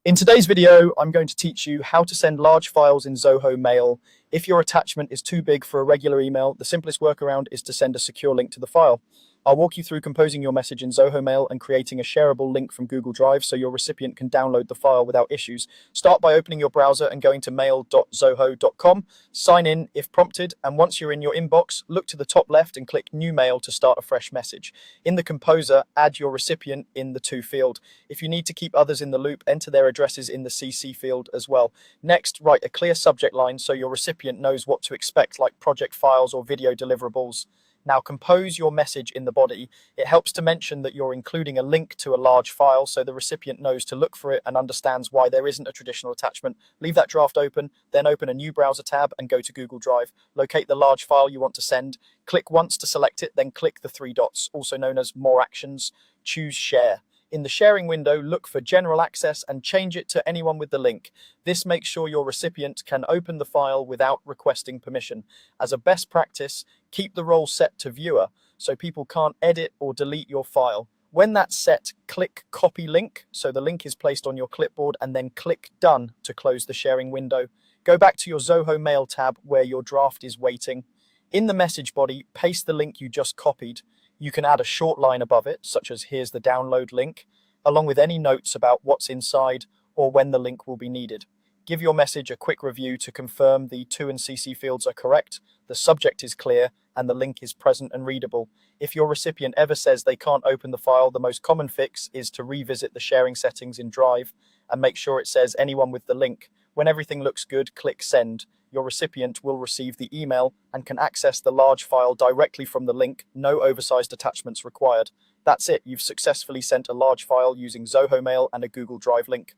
In today's video, I'm going to teach you how to send large files in Zoho Mail. If your attachment is too big for a regular email, the simplest workaround is to send a secure link to the file. I'll walk you through composing your message in Zoho Mail and creating a shareable link from Google Drive so your recipient can download the file without issues. Start by opening your browser and going to mail.zoho.com. Sign in if prompted, and once you're in your inbox, look to the top left and click New Mail to start a fresh message. In the composer, add your recipient in the To field. If you need to keep others in the loop, enter their addresses in the CC field as well. Next, write a clear subject line so your recipient knows what to expect, like project files or video deliverables. Now compose your message in the body. It helps to mention that you're including a link to a large file so the recipient knows to look for it and understands why there isn't a traditional attachment. Leave that draft open, then open a new browser tab and go to Google Drive. Locate the large file you want to send. Click once to select it, then click the three dots, also known as More Actions. Choose Share. In the sharing window, look for General Access and change it to anyone with the link. This makes sure your recipient can open the file without requesting permission. As a best practice, keep the role set to Viewer so people can't edit or delete your file. When that's set, click Copy Link so the link is placed on your clipboard, and then click Done to close the sharing window. Go back to your Zoho Mail tab where your draft is waiting. In the message body, paste the link you just copied. You can add a short line above it, such as "Here's the download link," along with any notes about what's inside or when the link will be needed. Give your message a quick review to confirm the To and CC fields are correct, the subject is clear, and the link is present and readable. If your recipient ever says they can't open the file, the most common fix is to revisit the sharing settings in Drive and make sure it says anyone with the link. When everything looks good, click Send. Your recipient will receive the email and can access the large file directly from the link, no oversized attachments required. That's it, you've successfully sent a large file using Zoho Mail and a Google Drive link.